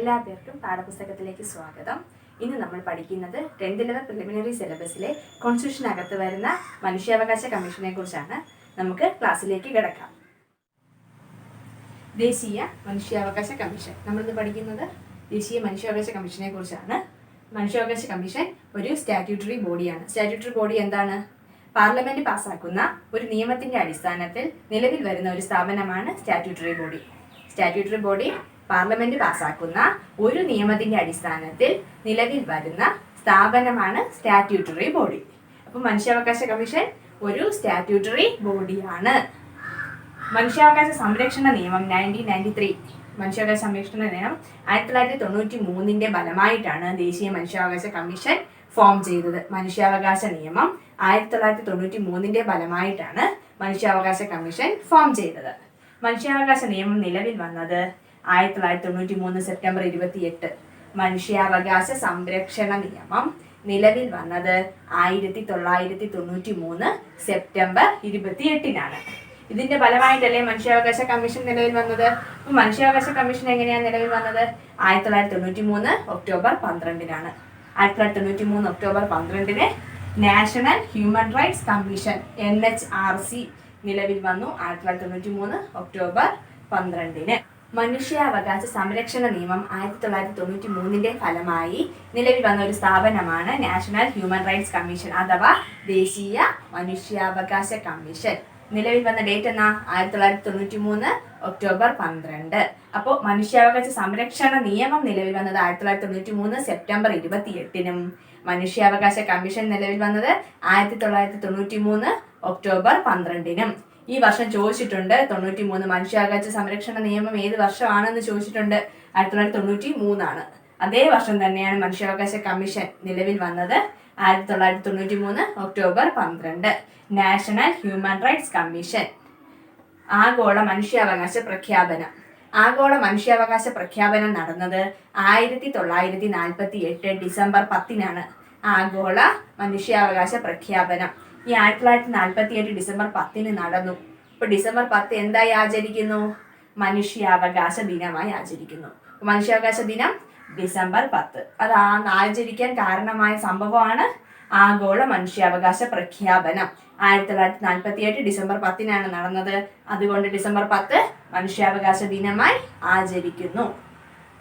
എല്ലാ പേർക്കും പാഠപുസ്തകത്തിലേക്ക് സ്വാഗതം. ഇന്ന് നമ്മൾ പഠിക്കുന്നത് 10th ലെവൽ പ്രിലിമിനറി സിലബസിലെ കോൺസ്റ്റിറ്റ്യൂഷനകത്ത് വരുന്ന മനുഷ്യാവകാശ കമ്മീഷനെ കുറിച്ചാണ്. നമുക്ക് ക്ലാസ്സിലേക്ക് കിടക്കാം. ദേശീയ മനുഷ്യാവകാശ കമ്മീഷൻ. നമ്മളിന്ന് പഠിക്കുന്നത് ദേശീയ മനുഷ്യാവകാശ കമ്മീഷനെ കുറിച്ചാണ്. മനുഷ്യാവകാശ കമ്മീഷൻ ഒരു സ്റ്റാറ്റ്യൂട്ടറി ബോഡിയാണ്. സ്റ്റാറ്റ്യൂട്ടറി ബോഡി എന്താണ്? പാർലമെന്റ് പാസ്സാക്കുന്ന ഒരു നിയമത്തിന്റെ അടിസ്ഥാനത്തിൽ നിലവിൽ വരുന്ന ഒരു സ്ഥാപനമാണ് statutory body. Statutory body parliament പാസ്സാക്കുന്ന ഒരു നിയമത്തിന്റെ അടിസ്ഥാനത്തിൽ നിലവിൽ വരുന്ന സ്ഥാപനമാണ് സ്റ്റാറ്റ്യൂട്ടറി ബോഡി. അപ്പോൾ മനുഷ്യാവകാശ കമ്മീഷൻ ഒരു സ്റ്റാറ്റ്യൂട്ടറി ബോഡിയാണ്. മനുഷ്യാവകാശ സംരക്ഷണ നിയമം 1993, മനുഷ്യാവകാശ സംരക്ഷണ നിയമം 1993 ഫലമായിട്ടാണ് ദേശീയ മനുഷ്യാവകാശ കമ്മീഷൻ ഫോം ചെയ്തത്. മനുഷ്യാവകാശ നിയമം 1993 ഫലമായിട്ടാണ് മനുഷ്യാവകാശ കമ്മീഷൻ ഫോം ചെയ്തത്. മനുഷ്യാവകാശ നിയമം നിലവിൽ വന്നത് 1993 സെപ്റ്റംബർ 28. മനുഷ്യാവകാശ സംരക്ഷണ നിയമം നിലവിൽ വന്നത് 1993 സെപ്റ്റംബർ 28-നാണ്. ഇതിന്റെ ഫലമായിട്ടല്ലേ മനുഷ്യാവകാശ കമ്മീഷൻ നിലവിൽ വന്നത്. അപ്പൊ മനുഷ്യാവകാശ കമ്മീഷൻ എങ്ങനെയാണ് നിലവിൽ വന്നത്? 1993 ഒക്ടോബർ 12-നാണ്. 1993 ഒക്ടോബർ 12-ന് national human rights commission NHRC നിലവിൽ വന്നു. 1993 ഒക്ടോബർ 12-ന്. മനുഷ്യാവകാശ സംരക്ഷണ നിയമം 1993 ഫലമായി നിലവിൽ വന്ന ഒരു സ്ഥാപനമാണ് നാഷണൽ ഹ്യൂമൻ റൈറ്റ്സ് കമ്മീഷൻ അഥവാ ദേശീയ മനുഷ്യാവകാശ കമ്മീഷൻ. നിലവിൽ വന്ന ഡേറ്റ് എന്നാ? 1993 ഒക്ടോബർ 12. അപ്പോൾ മനുഷ്യാവകാശ സംരക്ഷണ നിയമം നിലവിൽ വന്നത് 1993 സെപ്റ്റംബർ 28-നും മനുഷ്യാവകാശ കമ്മീഷൻ നിലവിൽ വന്നത് 1993 ഒക്ടോബർ 12-നും. ഈ വർഷം ചോദിച്ചിട്ടുണ്ട് 93 മനുഷ്യാവകാശ സംരക്ഷണ നിയമം ഏത് വർഷമാണെന്ന് ചോദിച്ചിട്ടുണ്ട്. 1993 അതേ വർഷം തന്നെയാണ് മനുഷ്യാവകാശ കമ്മീഷൻ നിലവിൽ വന്നത്. 1993 October 12. National human rights commission. ആഗോള മനുഷ്യാവകാശ പ്രഖ്യാപനം. ആഗോള മനുഷ്യാവകാശ പ്രഖ്യാപനം നടന്നത് 1948 ഡിസംബർ 10-നാണ്. ആഗോള മനുഷ്യാവകാശ പ്രഖ്യാപനം ഈ 1948 ഡിസംബർ 10-ന് നടന്നു. ഇപ്പൊ ഡിസംബർ 10 എന്തായി ആചരിക്കുന്നു? മനുഷ്യാവകാശ ദിനമായി ആചരിക്കുന്നു. മനുഷ്യാവകാശ ദിനം ഡിസംബർ 10. അത് ആചരിക്കാൻ കാരണമായ സംഭവമാണ് ആഗോള മനുഷ്യാവകാശ പ്രഖ്യാപനം. 1948 ഡിസംബർ 10-നാണ് നടന്നത്. അതുകൊണ്ട് ഡിസംബർ 10 മനുഷ്യാവകാശ ദിനമായി ആചരിക്കുന്നു.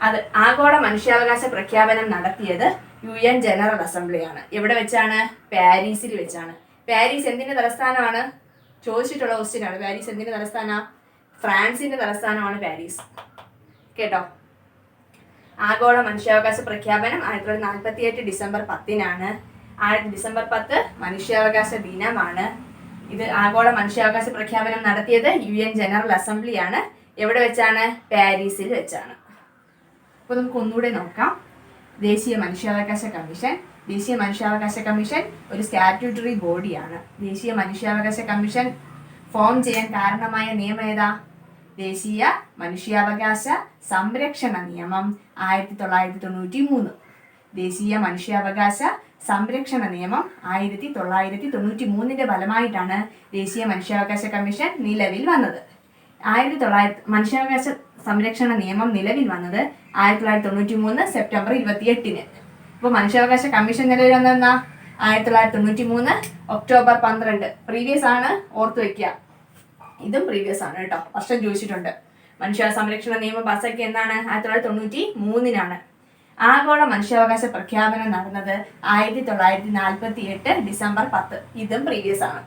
അത് ആഗോള മനുഷ്യാവകാശ പ്രഖ്യാപനം നടത്തിയത് UN ജനറൽ അസംബ്ലിയാണ്. എവിടെ വെച്ചാണ്? പാരീസിൽ വെച്ചാണ്. പാരീസ് എന്തിന്റെ തലസ്ഥാനമാണ്? ചോദിച്ചിട്ടുള്ള ക്വസ്റ്റ്യൻ ആണ്. പാരീസ് എന്തിന്റെ തലസ്ഥാനം? ഫ്രാൻസിന്റെ തലസ്ഥാനമാണ് പാരീസ്. കേട്ടോ. ആഗോള മനുഷ്യാവകാശ പ്രഖ്യാപനം 1948 ഡിസംബർ 10-നാണ്. ഡിസംബർ 10 മനുഷ്യാവകാശ ദിനമാണ്. ഇത് ആഗോള മനുഷ്യാവകാശ പ്രഖ്യാപനം നടത്തിയത് UN ജനറൽ അസംബ്ലിയാണ്. എവിടെ വെച്ചാണ്? പാരീസിൽ വെച്ചാണ്. അപ്പോൾ നമുക്ക് ഒന്നുകൂടെ നോക്കാം. ദേശീയ മനുഷ്യാവകാശ കമ്മീഷൻ. ദേശീയ മനുഷ്യാവകാശ കമ്മീഷൻ ഒരു സ്റ്റാറ്റ്യൂട്ടറി ബോഡിയാണ്. ദേശീയ മനുഷ്യാവകാശ കമ്മീഷൻ ഫോം ചെയ്യാൻ കാരണമായ നിയമം ഏതാ? ദേശീയ മനുഷ്യാവകാശ സംരക്ഷണ നിയമം 1993. ദേശീയ മനുഷ്യാവകാശ സംരക്ഷണ നിയമം 1993 ഫലമായിട്ടാണ് ദേശീയ മനുഷ്യാവകാശ കമ്മീഷൻ നിലവിൽ വന്നത്. മനുഷ്യാവകാശ സംരക്ഷണ നിയമം നിലവിൽ വന്നത് 1993 സെപ്റ്റംബർ 28-ന്. ഇപ്പോൾ മനുഷ്യാവകാശ കമ്മീഷൻ നിലവിൽ വന്നതെന്നാ? 1993 ഒക്ടോബർ 12. പ്രീവിയസ് ആണ്, ഓർത്തു വെക്കുക. ഇതും പ്രീവിയസ് ആണ് കേട്ടോ. വർഷം ചോദിച്ചിട്ടുണ്ട്. മനുഷ്യാവകാശ സംരക്ഷണ നിയമം പാസ്സാക്കി എന്നാണ്? 1993-നാണ്. ആഗോള മനുഷ്യാവകാശ പ്രഖ്യാപനം നടന്നത് 1948 ഡിസംബർ 10. ഇതും പ്രീവിയസ് ആണ്.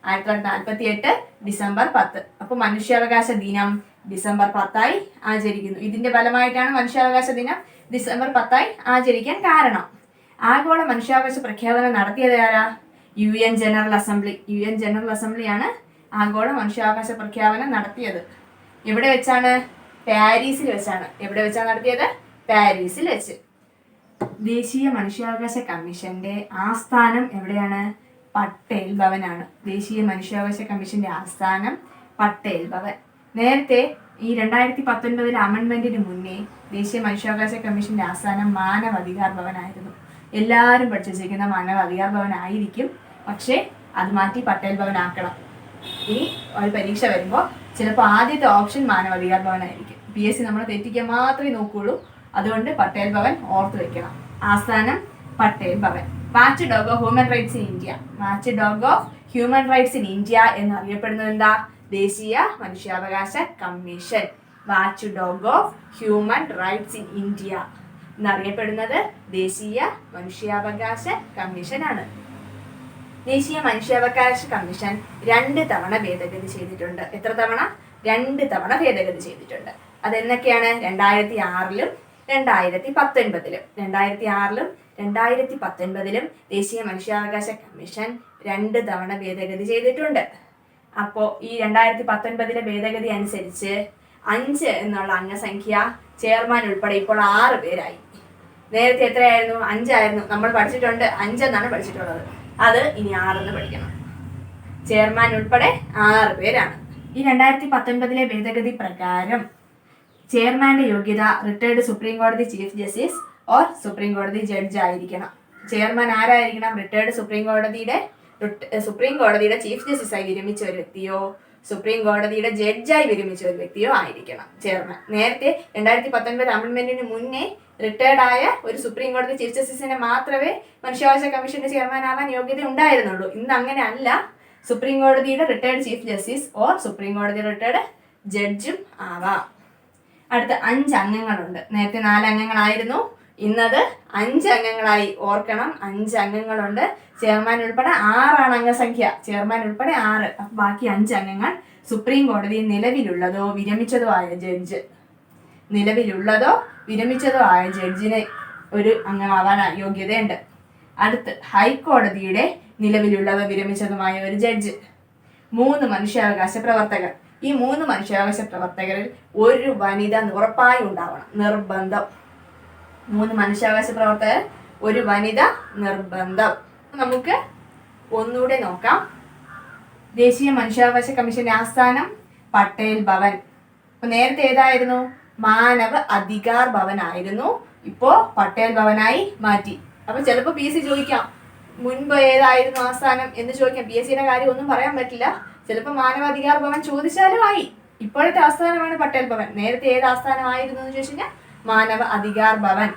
1948 ഡിസംബർ 10. അപ്പോൾ മനുഷ്യാവകാശ ദിനം ഡിസംബർ 10 ആചരിക്കുന്നു. ഇതിന്റെ ഫലമായിട്ടാണ് മനുഷ്യാവകാശ ദിനം ഡിസംബർ 10 ആചരിക്കാൻ കാരണം. ആഗോള മനുഷ്യാവകാശ പ്രഖ്യാപനം നടത്തിയത് ആരാ? UN general assembly. UN general അസംബ്ലിയാണ് ആഗോള മനുഷ്യാവകാശ പ്രഖ്യാപനം നടത്തിയത്. എവിടെ വെച്ചാണ്? പാരീസിൽ വെച്ചാണ്. എവിടെ വെച്ചാണ് നടത്തിയത്? പാരീസിൽ വെച്ച്. ദേശീയ മനുഷ്യാവകാശ കമ്മീഷന്റെ ആസ്ഥാനം എവിടെയാണ്? പട്ടേൽ ഭവനാണ്. ദേശീയ മനുഷ്യാവകാശ കമ്മീഷന്റെ ആസ്ഥാനം പട്ടേൽ ഭവൻ. നേരത്തെ ഈ 2019 അമെൻമെന്റിന് മുന്നേ ദേശീയ മനുഷ്യാവകാശ കമ്മീഷന്റെ ആസ്ഥാനം മാനവാധികാർ ഭവനായിരുന്നു. എല്ലാവരും പഠിച്ചിരിക്കുന്ന മാനവാധികാർ ഭവനായിരിക്കും. പക്ഷേ അത് മാറ്റി പട്ടേൽ ഭവൻ ആക്കണം. ഇനി ഒരു പരീക്ഷ വരുമ്പോൾ ചിലപ്പോൾ ആദ്യത്തെ ഓപ്ഷൻ മാനവാധികാർ ഭവനായിരിക്കും. PSC നമ്മളെ തെറ്റിക്കാൻ മാത്രമേ നോക്കുകയുള്ളൂ. അതുകൊണ്ട് പട്ടേൽ ഭവൻ ഓർത്തു വെക്കണം. ആസ്ഥാനം Patel Bhavan. Watch dog of human rights in India. Watch dog of human rights in India എന്നറിയപ്പെടുന്നത് എന്താ? ദേശീയ മനുഷ്യാവകാശ commission. Watch dog of human rights in India എന്നറിയപ്പെടുന്നത് ദേശീയ മനുഷ്യാവകാശ കമ്മീഷനാണ്. ദേശീയ മനുഷ്യാവകാശ കമ്മീഷൻ 2 തവണ ഭേദഗതി ചെയ്തിട്ടുണ്ട്. എത്ര തവണ? 2 തവണ ഭേദഗതി ചെയ്തിട്ടുണ്ട്. അതെന്നൊക്കെയാണ്? 2006-ലും 2019-ലും. 2006-ലും 2019-ലും ദേശീയ മനുഷ്യാവകാശ കമ്മീഷൻ 2 തവണ ഭേദഗതി ചെയ്തിട്ടുണ്ട്. അപ്പോൾ ഈ 2019-ലെ ഭേദഗതി അനുസരിച്ച് 5 എന്നുള്ള അംഗസംഖ്യ ചെയർമാൻ ഉൾപ്പെടെ ഇപ്പോൾ 6 പേരായി. നേരത്തെ എത്രയായിരുന്നു? 5 ആയിരുന്നു. നമ്മൾ പഠിച്ചിട്ടുണ്ട് 5 എന്നാണ് പഠിച്ചിട്ടുള്ളത്. അത് ഇനി 6 എന്ന് പഠിക്കണം. ചെയർമാൻ ഉൾപ്പെടെ 6 പേരാണ്. ഈ 2019-ലെ ഭേദഗതി പ്രകാരം ചെയർമാന്റെ യോഗ്യത റിട്ടയർഡ് സുപ്രീം കോടതി ചീഫ് ജസ്റ്റിസ് ഓർ സുപ്രീം കോടതി ജഡ്ജ് ആയിരിക്കണം. ചെയർമാൻ ആരായിരിക്കണം? റിട്ടയർഡ് സുപ്രീം കോടതിയുടെ ചീഫ് ജസ്റ്റിസായി വിരമിച്ച ഒരു വ്യക്തിയോ സുപ്രീം കോടതിയുടെ ജഡ്ജായി വിരമിച്ച ഒരു വ്യക്തിയോ ആയിരിക്കണം ചെയർമാൻ. നേരത്തെ 2019 അമെന്റ്മെന്റിന് മുന്നേ റിട്ടയർഡ് ആയ ഒരു സുപ്രീം കോടതി ചീഫ് ജസ്റ്റിസിനെ മാത്രമേ മനുഷ്യാവകാശ കമ്മീഷന്റെ ചെയർമാൻ ആവാൻ യോഗ്യത ഉണ്ടായിരുന്നുള്ളൂ. ഇന്ന് അങ്ങനെ അല്ല. സുപ്രീം കോടതിയുടെ retired chief justice or supreme കോടതി റിട്ടയർഡ് ജഡ്ജും ആവാം. അടുത്ത 5 അംഗങ്ങളുണ്ട്. നേരത്തെ 4 അംഗങ്ങളായിരുന്നു. ഇന്നത് 5 അംഗങ്ങളായി. ഓർക്കണം, 5 അംഗങ്ങളുണ്ട്. ചെയർമാൻ ഉൾപ്പെടെ 6 അംഗസംഖ്യ. ചെയർമാൻ ഉൾപ്പെടെ 6. അപ്പൊ ബാക്കി 5 അംഗങ്ങൾ സുപ്രീം കോടതിയിൽ നിലവിലുള്ളതോ വിരമിച്ചതോ ആയ ജഡ്ജ്. നിലവിലുള്ളതോ വിരമിച്ചതോ ആയ ജഡ്ജിന് ഒരു അംഗമാവാൻ യോഗ്യതയുണ്ട്. അടുത്ത് ഹൈക്കോടതിയുടെ നിലവിലുള്ളതോ വിരമിച്ചതുമായ ഒരു ജഡ്ജ്. 3 മനുഷ്യാവകാശ പ്രവർത്തകർ. ഈ 3 മനുഷ്യാവകാശ പ്രവർത്തകരിൽ ഒരു വനിത ഉറപ്പായി ഉണ്ടാവണം, നിർബന്ധം. 3 മനുഷ്യാവകാശ പ്രവർത്തകർ, ഒരു വനിത നിർബന്ധം. നമുക്ക് ഒന്നുകൂടെ നോക്കാം. ദേശീയ മനുഷ്യാവകാശ കമ്മീഷന്റെ ആസ്ഥാനം പട്ടേൽ ഭവൻ. അപ്പൊ നേരത്തെ ഏതായിരുന്നു? മാനവ് അധികാർ ഭവൻ ആയിരുന്നു. ഇപ്പോ പട്ടേൽ ഭവനായി മാറ്റി. അപ്പൊ ചിലപ്പോ PSC ചോദിക്കാം, മുൻപ് ഏതായിരുന്നു ആസ്ഥാനം എന്ന് ചോദിക്കാം. PSCയുടെ കാര്യം ഒന്നും പറയാൻ പറ്റില്ല. ചിലപ്പോൾ മാനവാധികാർ ഭവൻ ചോദിച്ചാലും ആയി. ഇപ്പോഴത്തെ ആസ്ഥാനമാണ് പട്ടേൽ ഭവൻ. നേരത്തെ ഏത് ആസ്ഥാനമായിരുന്നു എന്ന് ചോദിച്ചു കഴിഞ്ഞാൽ മാനവ അധികാർ ഭവൻ.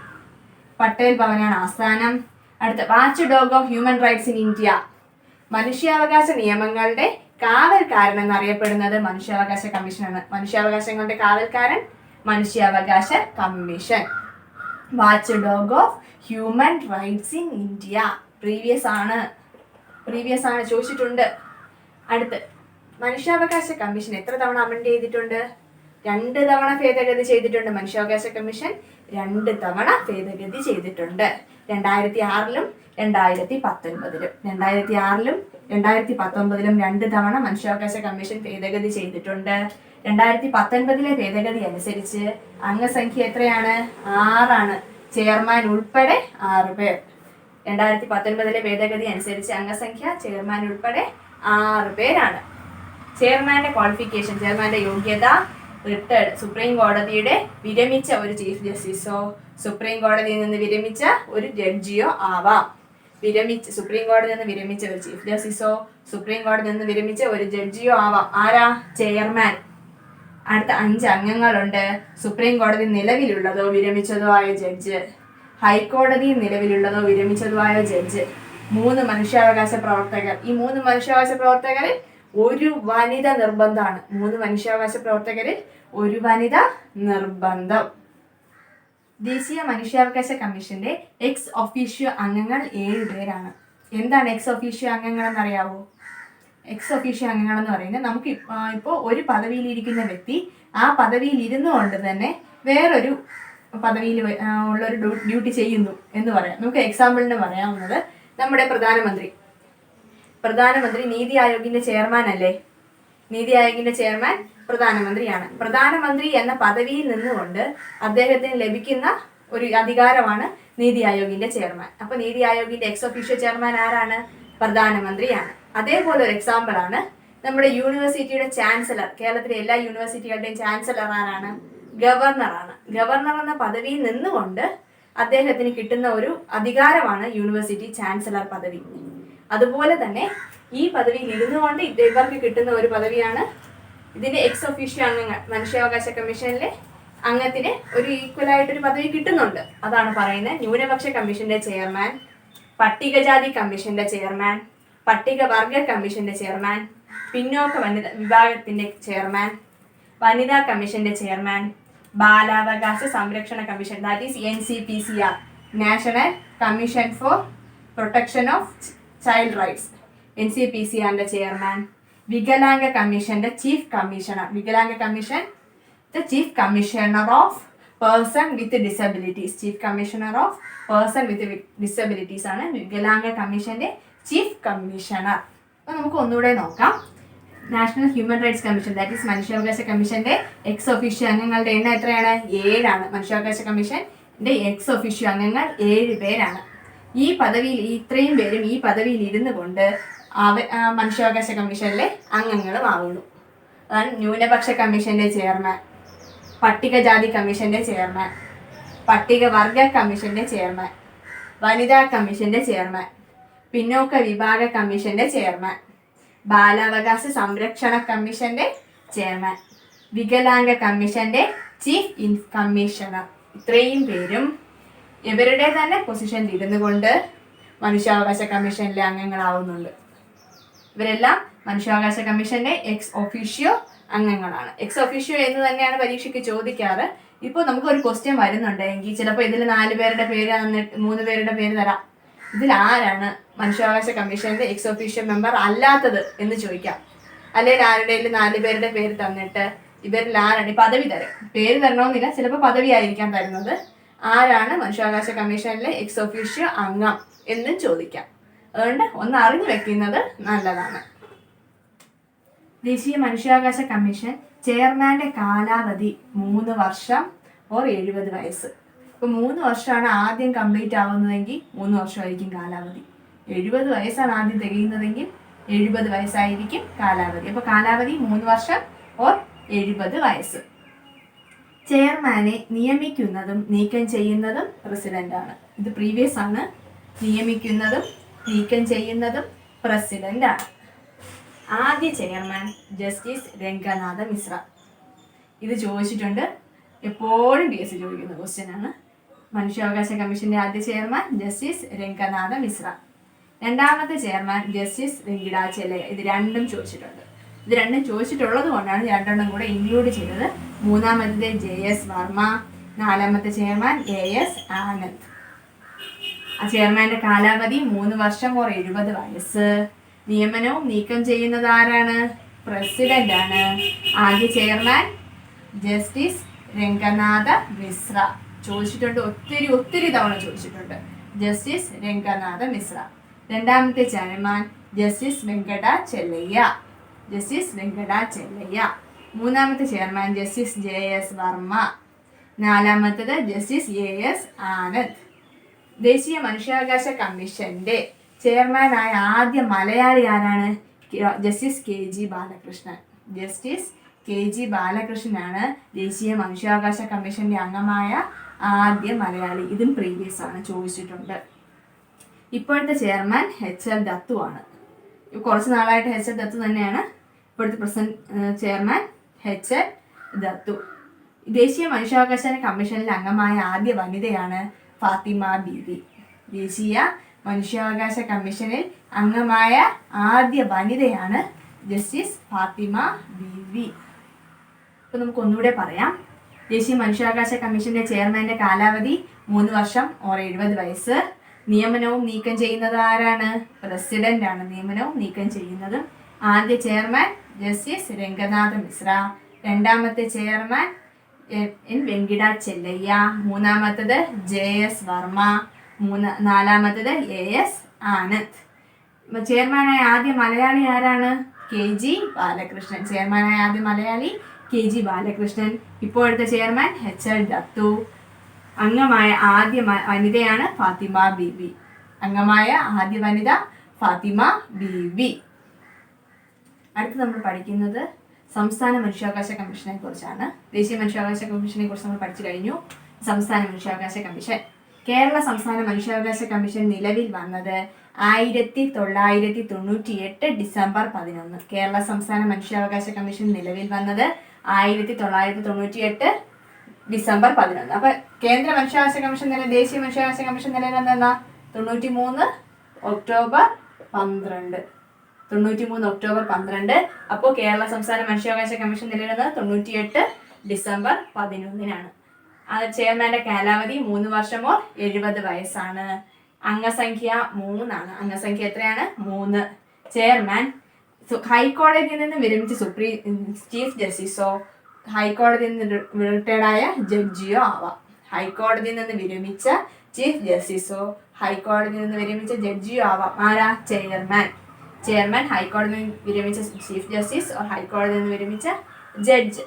പട്ടേൽ ഭവനാണ് ആസ്ഥാനം. അടുത്ത watch dog of human rights in India. മനുഷ്യാവകാശ നിയമങ്ങളുടെ കാവൽക്കാരൻ എന്നറിയപ്പെടുന്നത് മനുഷ്യാവകാശ കമ്മീഷനാണ്. മനുഷ്യാവകാശങ്ങളുടെ കാവൽക്കാരൻ മനുഷ്യാവകാശ commission. Watch dog of human rights in India. Previous ആണ്, ചോദിച്ചിട്ടുണ്ട്. അടുത്ത് മനുഷ്യാവകാശ കമ്മീഷൻ എത്ര തവണ അമെൻഡ് ചെയ്തിട്ടുണ്ട്? 2 തവണ ഭേദഗതി ചെയ്തിട്ടുണ്ട്. മനുഷ്യാവകാശ കമ്മീഷൻ 2 തവണ ഭേദഗതി ചെയ്തിട്ടുണ്ട്. 2006-ലും 2019-ലും. 2006-ലും 2019-ലും 2 തവണ മനുഷ്യാവകാശ കമ്മീഷൻ ഭേദഗതി ചെയ്തിട്ടുണ്ട്. 2019-ലെ ഭേദഗതി അനുസരിച്ച് അംഗസംഖ്യ എത്രയാണ്? 6 ആണ്. ചെയർമാൻ ഉൾപ്പെടെ 6 പേർ. 2019-ലെ ഭേദഗതി അനുസരിച്ച് അംഗസംഖ്യ ചെയർമാൻ ഉൾപ്പെടെ 6 പേരാണ്. ചെയർമാന്റെ ക്വാളിഫിക്കേഷൻ, ചെയർമാന്റെ യോഗ്യത റിട്ടയർഡ് സുപ്രീം കോടതിയുടെ വിരമിച്ച ഒരു ചീഫ് ജസ്റ്റിസോ സുപ്രീം കോടതിയിൽ നിന്ന് വിരമിച്ച ഒരു ജഡ്ജിയോ ആവാം. സുപ്രീം കോടതിയിൽ നിന്ന് വിരമിച്ച ഒരു ചീഫ് ജസ്റ്റിസോ സുപ്രീം കോടതിയിൽ നിന്ന് വിരമിച്ച ഒരു ജഡ്ജിയോ ആവാം. ആരാ? ചെയർമാൻ. അടുത്ത 5 അംഗങ്ങളുണ്ട്. സുപ്രീം കോടതി നിലവിലുള്ളതോ വിരമിച്ചതോ ആയ ജഡ്ജ്, ഹൈക്കോടതി നിലവിലുള്ളതോ വിരമിച്ചതോ ആയ ജഡ്ജ്, 3 മനുഷ്യാവകാശ പ്രവർത്തകർ. ഈ 3 മനുഷ്യാവകാശ പ്രവർത്തകരിൽ ഒരു വനിത നിർബന്ധമാണ്. 3 മനുഷ്യാവകാശ പ്രവർത്തകരിൽ ഒരു വനിത നിർബന്ധം. ദേശീയ മനുഷ്യാവകാശ കമ്മീഷന്റെ എക്സ് ഒഫീഷ്യോ അംഗങ്ങൾ 7 പേരാണ്. എന്താണ് എക്സ് ഒഫീഷ്യോ അംഗങ്ങൾ എന്നറിയാവോ? എക്സ് ഒഫീഷ്യോ അംഗങ്ങൾ എന്ന് പറയുന്നത് നമുക്ക് ഇപ്പോൾ ഒരു പദവിയിലിരിക്കുന്ന വ്യക്തി ആ പദവിയിൽ ഇരുന്നു കൊണ്ട് തന്നെ വേറൊരു പദവിയിൽ ഉള്ളൊരു ഡ്യൂട്ടി ചെയ്യുന്നു എന്ന് പറയാം. നമുക്ക് എക്സാമ്പിളിന് പറയാവുന്നത് നമ്മുടെ പ്രധാനമന്ത്രി നീതി ആയോഗിന്റെ ചെയർമാൻ അല്ലേ? നീതി ആയോഗിന്റെ ചെയർമാൻ പ്രധാനമന്ത്രിയാണ്. പ്രധാനമന്ത്രി എന്ന പദവിയിൽ നിന്നുകൊണ്ട് അദ്ദേഹത്തിന് ലഭിക്കുന്ന ഒരു അധികാരമാണ് നീതി ആയോഗിന്റെ ചെയർമാൻ. അപ്പൊ നീതി ആയോഗിന്റെ എക്സ് ഒഫീഷ്യോ ചെയർമാൻ ആരാണ്? പ്രധാനമന്ത്രിയാണ്. അതേപോലെ ഒരു എക്സാമ്പിൾ ആണ് നമ്മുടെ യൂണിവേഴ്സിറ്റിയുടെ ചാൻസലർ. കേരളത്തിലെ എല്ലാ യൂണിവേഴ്സിറ്റികളുടെയും ചാൻസലർ ആരാണ്? ഗവർണറാണ്. ഗവർണർ എന്ന പദവിയിൽ നിന്നുകൊണ്ട് അദ്ദേഹത്തിന് കിട്ടുന്ന ഒരു അധികാരമാണ് യൂണിവേഴ്സിറ്റി ചാൻസലർ പദവി. അതുപോലെ തന്നെ ഈ പദവിയിൽ ഇരുന്നു കൊണ്ട് ഇവർക്ക് കിട്ടുന്ന ഒരു പദവിയാണ് ഇതിന്റെ എക്സ് ഒഫീഷ്യോ അംഗങ്ങൾ. മനുഷ്യാവകാശ കമ്മീഷനിലെ അംഗത്തിന് ഒരു ഈക്വൽ ആയിട്ടൊരു പദവി കിട്ടുന്നുണ്ട്. അതാണ് പറയുന്നത്. ന്യൂനപക്ഷ കമ്മീഷന്റെ ചെയർമാൻ, പട്ടികജാതി കമ്മീഷന്റെ ചെയർമാൻ, പട്ടികവർഗ കമ്മീഷന്റെ ചെയർമാൻ, പിന്നോക്ക വിഭാഗത്തിന്റെ ചെയർമാൻ, വനിതാ കമ്മീഷന്റെ ചെയർമാൻ, ബാലാവകാശ സംരക്ഷണ commission that is NCPCR, national commission for protection of child rights, NCPCRന്റെ ചെയർമാൻ, വികലാംഗ കമ്മീഷന്റെ ചീഫ് കമ്മീഷണർ, വികലാംഗ commission the chief commissioner of person with disabilities, chief commissioner of person with disabilities ആണ് വികലാംഗ കമ്മീഷന്റെ ചീഫ് കമ്മീഷണർ. അപ്പോൾ നമുക്ക് ഒന്നുകൂടെ നോക്കാം. National human rights commission that is മനുഷ്യാവകാശ കമ്മീഷന്റെ എക്സ് ഒഫീഷ്യോ അംഗങ്ങളുടെ എണ്ണം എത്രയാണ്? 7 മനുഷ്യാവകാശ കമ്മീഷന്റെ എക്സ് ഒഫീഷ്യോ അംഗങ്ങൾ 7 പേരാണ്. ഈ പദവിയിൽ ഇത്രയും പേരും ഈ പദവിയിൽ ഇരുന്നു കൊണ്ട് മനുഷ്യാവകാശ കമ്മീഷനിലെ അംഗങ്ങളും ആവുന്നു. അതാണ് ന്യൂനപക്ഷ കമ്മീഷന്റെ ചെയർമാൻ, പട്ടികജാതി കമ്മീഷന്റെ ചെയർമാൻ, പട്ടികവർഗ കമ്മീഷന്റെ ചെയർമാൻ, വനിതാ കമ്മീഷന്റെ ചെയർമാൻ, പിന്നോക്ക വിഭാഗ കമ്മീഷന്റെ ചെയർമാൻ, ബാലാവകാശ സംരക്ഷണ കമ്മീഷന്റെ ചെയർമാൻ, വികലാംഗ കമ്മീഷന്റെ ചീഫ് കമ്മീഷണർ. ഇത്രയും പേരും ഇവരുടെ തന്നെ പൊസിഷനിൽ ഇരുന്നു കൊണ്ട് മനുഷ്യാവകാശ കമ്മീഷനിലെ അംഗങ്ങളാവുന്നുണ്ട്. ഇവരെല്ലാം മനുഷ്യാവകാശ കമ്മീഷന്റെ എക്സ് ഒഫീഷ്യോ അംഗങ്ങളാണ്. എക്സ് ഒഫീഷ്യോ എന്ന് തന്നെയാണ് പരീക്ഷയ്ക്ക് ചോദിക്കാറ്. ഇപ്പോൾ നമുക്ക് ഒരു ക്വസ്റ്റ്യൻ വരുന്നുണ്ടെങ്കിൽ ചിലപ്പോൾ ഇതിൽ 4 പേരുടെ പേര് തന്നിട്ട് 3 പേരുടെ പേര് തരാം. ഇതിൽ ആരാണ് മനുഷ്യാവകാശ കമ്മീഷന്റെ എക്സ് ഒഫീഷ്യോ മെമ്പർ അല്ലാത്തത് എന്ന് ചോദിക്കാം. അല്ലെങ്കിൽ ആരുടെയും 4 പേരുടെ പേര് തന്നിട്ട് ഇവരിൽ ആരാണ് പദവി തരും, പേര് തരണമെന്നില്ല, ചിലപ്പോൾ പദവി ആയിരിക്കാം തരുന്നത്. ആരാണ് മനുഷ്യാവകാശ കമ്മീഷനിലെ എക്സ് ഒഫീഷ്യോ അംഗം എന്നും ചോദിക്കാം. അതുകൊണ്ട് ഒന്ന് അറിഞ്ഞു വെക്കുന്നത് നല്ലതാണ്. ദേശീയ മനുഷ്യാവകാശ കമ്മീഷൻ ചെയർമാന്റെ കാലാവധി 3 വർഷം ഓർ 70 വയസ്സ്. ഇപ്പോൾ 3 വർഷമാണ് ആദ്യം കംപ്ലീറ്റ് ആവുന്നതെങ്കിൽ 3 വർഷമായിരിക്കും കാലാവധി. 70 വയസ്സാണ് ആദ്യം തികയുന്നതെങ്കിൽ 70 വയസ്സായിരിക്കും കാലാവധി. അപ്പോൾ കാലാവധി 3 വർഷം ഓർ 70 വയസ്സ്. ചെയർമാനെ നിയമിക്കുന്നതും നീക്കം ചെയ്യുന്നതും പ്രസിഡന്റാണ്. ഇത് പ്രീവിയസ് ആണ്. നിയമിക്കുന്നതും നീക്കം ചെയ്യുന്നതും പ്രസിഡന്റാണ്. ആദ്യ ചെയർമാൻ ജസ്റ്റിസ് രംഗനാഥ മിശ്ര. ഇത് ചോദിച്ചിട്ടുണ്ട്, എപ്പോഴും PSC ചോദിക്കുന്ന ക്വസ്റ്റ്യൻ ആണ്. മനുഷ്യാവകാശ കമ്മീഷന്റെ ആദ്യ ചെയർമാൻ ജസ്റ്റിസ് രംഗനാഥ മിശ്ര. രണ്ടാമത്തെ ചെയർമാൻ ജസ്റ്റിസ് വെങ്കിടാചലയ്യ. ഇത് രണ്ടും ചോദിച്ചിട്ടുണ്ട്. ഇത് രണ്ടും ചോദിച്ചിട്ടുള്ളത് കൊണ്ടാണ് രണ്ടെണ്ണം കൂടെ ഇൻക്ലൂഡ് ചെയ്തത്. മൂന്നാമത്തെ JS വർമ്മ, നാലാമത്തെ ചെയർമാൻ AS ആനന്ദ്. ആ ചെയർമാന്റെ കാലാവധി 3 വർഷം ഓർ 70 വയസ്സ്. നിയമനവും നീക്കം ചെയ്യുന്നത് ആരാണ്? പ്രസിഡന്റ് ആണ്. ആദ്യ ചെയർമാൻ ജസ്റ്റിസ് രംഗനാഥ മിശ്ര. ചോദിച്ചിട്ടുണ്ട്, ഒത്തിരി തവണ ചോദിച്ചിട്ടുണ്ട്. ജസ്റ്റിസ് രംഗനാഥ മിശ്ര. രണ്ടാമത്തെ ചെയർമാൻ ജസ്റ്റിസ് വെങ്കടാചലയ്യ. ജസ്റ്റിസ് വെങ്കടാചലയ്യ. മൂന്നാമത്തെ ചെയർമാൻ ജസ്റ്റിസ് JS വർമ്മ. നാലാമത്തേത് ജസ്റ്റിസ് AS ആനന്ദ്. ദേശീയ മനുഷ്യാവകാശ കമ്മീഷന്റെ ചെയർമാനായ ആദ്യ മലയാളി ആരാണ്? Justice KG Balakrishnan. Justice KG ബാലകൃഷ്ണനാണ് ദേശീയ മനുഷ്യാവകാശ കമ്മീഷന്റെ അംഗമായ ആദ്യ മലയാളി. ഇതും പ്രീവിയസ് ആണ്, ചോദിച്ചിട്ടുണ്ട്. ഇപ്പോഴത്തെ ചെയർമാൻ HL ദത്തു ആണ്. കുറച്ച് നാളായിട്ട് HL ദത്തു തന്നെയാണ് ഇപ്പോഴത്തെ പ്രസന്റ് ചെയർമാൻ. HL ദത്തു. ദേശീയ മനുഷ്യാവകാശ കമ്മീഷനിലെ അംഗമായ ആദ്യ വനിതയാണ് ഫാത്തിമ ബീവി. ദേശീയ മനുഷ്യാവകാശ കമ്മീഷനിൽ അംഗമായ ആദ്യ വനിതയാണ് ജസ്റ്റിസ് ഫാത്തിമ ബീവി. ഇപ്പൊ നമുക്ക് ഒന്നുകൂടെ പറയാം. ദേശീയ മനുഷ്യാവകാശ കമ്മീഷന്റെ ചെയർമാന്റെ കാലാവധി 3 വർഷം ഓർ 70 വയസ്സ്. നിയമനവും നീക്കം ചെയ്യുന്നത് ആരാണ്? പ്രസിഡന്റ് ആണ് നിയമനവും നീക്കം ചെയ്യുന്നതും. ആദ്യ ചെയർമാൻ ജസ്റ്റിസ് രംഗനാഥ മിശ്ര. രണ്ടാമത്തെ ചെയർമാൻ വെങ്കിടാചലയ്യ. മൂന്നാമത്തേത് JS വർമ്മ. നാലാമത്തേത് AS ആനന്ദ്. ചെയർമാനായ ആദ്യ മലയാളി ആരാണ്? KG ബാലകൃഷ്ണൻ. ചെയർമാനായ ആദ്യ മലയാളി KG ബാലകൃഷ്ണൻ. ഇപ്പോഴത്തെ ചെയർമാൻ HL ദത്തു. അംഗമായ ആദ്യ വനിതയാണ് ഫാത്തിമ ബീവി. അംഗമായ ആദ്യ വനിത ഫാത്തിമ ബീവി. അടുത്ത് നമ്മൾ പഠിക്കുന്നത് സംസ്ഥാന മനുഷ്യാവകാശ കമ്മീഷനെ കുറിച്ചാണ്. ദേശീയ മനുഷ്യാവകാശ കമ്മീഷനെ കുറിച്ച് നമ്മൾ പഠിച്ചു കഴിഞ്ഞു. സംസ്ഥാന മനുഷ്യാവകാശ കമ്മീഷൻ. കേരള സംസ്ഥാന മനുഷ്യാവകാശ കമ്മീഷൻ നിലവിൽ വന്നത് 1998 ഡിസംബർ 11. കേരള സംസ്ഥാന മനുഷ്യാവകാശ കമ്മീഷൻ നിലവിൽ വന്നത് 1998 ഡിസംബർ 11. അപ്പൊ കേന്ദ്ര മനുഷ്യാവകാശ കമ്മീഷൻ നില ദേശീയ മനുഷ്യാവകാശ കമ്മീഷൻ നിലനിന്ന 93 ഒക്ടോബർ 12. 93 ഒക്ടോബർ 12. അപ്പോൾ കേരള സംസ്ഥാന മനുഷ്യാവകാശ കമ്മീഷൻ നിലനിന്നത് 98 ഡിസംബർ 11. ചെയർമാന്റെ കാലാവധി 3 വർഷമോ 70 വയസ്സാണ്. അംഗസംഖ്യ 3 ആണ്. അംഗസംഖ്യ എത്രയാണ്? 3. ചെയർമാൻ ഹൈക്കോടതിയിൽ നിന്ന് വിരമിച്ച ചീഫ് ജസ്റ്റിസോ ഹൈക്കോടതിയിൽ നിന്ന് റിട്ടയർഡായ ജഡ്ജിയോ ആവാം. ഹൈക്കോടതിയിൽ നിന്ന് വിരമിച്ച ചീഫ് ജസ്റ്റിസോ ഹൈക്കോടതിയിൽ നിന്ന് വിരമിച്ച ജഡ്ജിയോ ആവാം. ആരാ? ചെയർമാൻ ഹൈക്കോടതിയിൽ നിന്ന് വിരമിച്ച ചീഫ് ജസ്റ്റിസ് ഓർ ഹൈക്കോടതിയിൽ നിന്ന് വിരമിച്ച ജഡ്ജ്.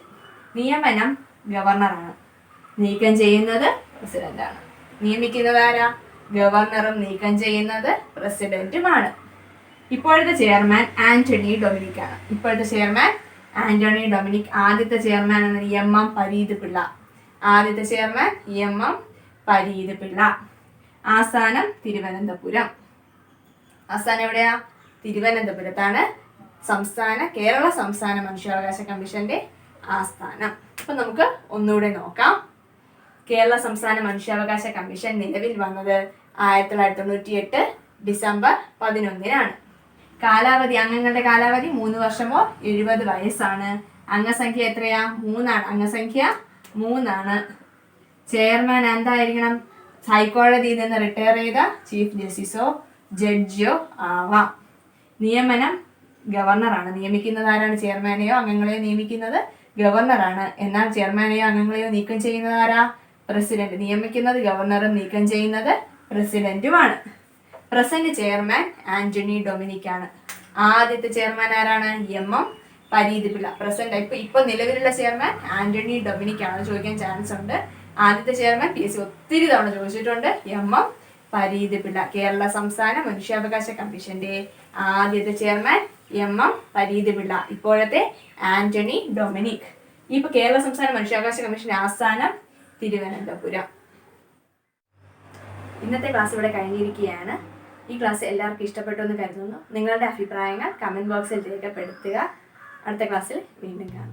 നിയമനം ഗവർണറാണ്. നീക്കം ചെയ്യുന്നത് പ്രസിഡന്റാണ്. നിയമിക്കുന്നത് ആരാ? ഗവർണറും നീക്കം ചെയ്യുന്നത് പ്രസിഡന്റുമാണ്. ഇപ്പോഴത്തെ ചെയർമാൻ ആന്റണി ഡൊമിനിക് ആണ്. ഇപ്പോഴത്തെ ചെയർമാൻ ആന്റണി ഡൊമിനിക്. ആദ്യത്തെ ചെയർമാൻ ആണ് എം.എം. പരീത് പിള്ള. ആദ്യത്തെ ചെയർമാൻ എം.എം. പരീത് പിള്ള. ആസ്ഥാനം തിരുവനന്തപുരം. ആസ്ഥാനം എവിടെയാ? തിരുവനന്തപുരത്താണ് കേരള സംസ്ഥാന മനുഷ്യാവകാശ കമ്മീഷന്റെ ആസ്ഥാനം. അപ്പൊ നമുക്ക് ഒന്നുകൂടെ നോക്കാം. കേരള സംസ്ഥാന മനുഷ്യാവകാശ കമ്മീഷൻ നിലവിൽ വന്നത് 1998 ഡിസംബർ 11. അംഗങ്ങളുടെ കാലാവധി 3 വർഷമോ 70 വയസ്സാണ്. അംഗസംഖ്യ എത്രയാ? 3 അംഗസംഖ്യ 3. ചെയർമാൻ എന്തായിരിക്കണം? ഹൈക്കോടതിയിൽ നിന്ന് റിട്ടയർ ചെയ്ത ചീഫ് ജസ്റ്റിസോ ജഡ്ജിയോ ആവാം. നിയമനം ഗവർണറാണ്. നിയമിക്കുന്നത് ആരാണ്? ചെയർമാനെയോ അംഗങ്ങളെയോ നിയമിക്കുന്നത് ഗവർണറാണ്. എന്നാൽ ചെയർമാനെയോ അംഗങ്ങളെയോ നീക്കം ചെയ്യുന്നത് ആരാ? പ്രസിഡന്റ്. നിയമിക്കുന്നത് ഗവർണറും നീക്കം ചെയ്യുന്നത് പ്രസിഡന്റുമാണ്. പ്രസന്റ് ചെയർമാൻ ആന്റണി ഡൊമിനിക് ആണ്. ആദ്യത്തെ ചെയർമാൻ ആരാണ്? എം.എം. പരീത് പിള്ള. പ്രസന്റ് ഇപ്പൊ നിലവിലുള്ള ചെയർമാൻ ആന്റണി ഡൊമിനിക് ആണ്. ചോദിക്കാൻ ചാൻസ് ഉണ്ട്. ആദ്യത്തെ ചെയർമാൻ PSC ഒത്തിരി തവണ ചോദിച്ചിട്ടുണ്ട്. എം.എം. പരീത് പിള്ള. കേരള സംസ്ഥാന മനുഷ്യാവകാശ കമ്മീഷന്റെ ആദ്യത്തെ ചെയർമാൻ എം.എം. പരീത് പിള്ള. ഇപ്പോഴത്തെ ആന്റണി ഡൊമിനിക്. ഇപ്പൊ കേരള സംസ്ഥാന മനുഷ്യാവകാശ കമ്മീഷന്റെ ആസ്ഥാനം തിരുവനന്തപുരം. ഇന്നത്തെ ക്ലാസ് ഇവിടെ കഴിഞ്ഞിരിക്കുകയാണ്. ഈ ക്ലാസ് എല്ലാവർക്കും ഇഷ്ടപ്പെട്ടു എന്ന് കരുതുന്നു. നിങ്ങളുടെ അഭിപ്രായങ്ങൾ കമന്റ് ബോക്സിൽ രേഖപ്പെടുത്തുക. അടുത്ത ക്ലാസ്സിൽ വീണ്ടും കാണാം.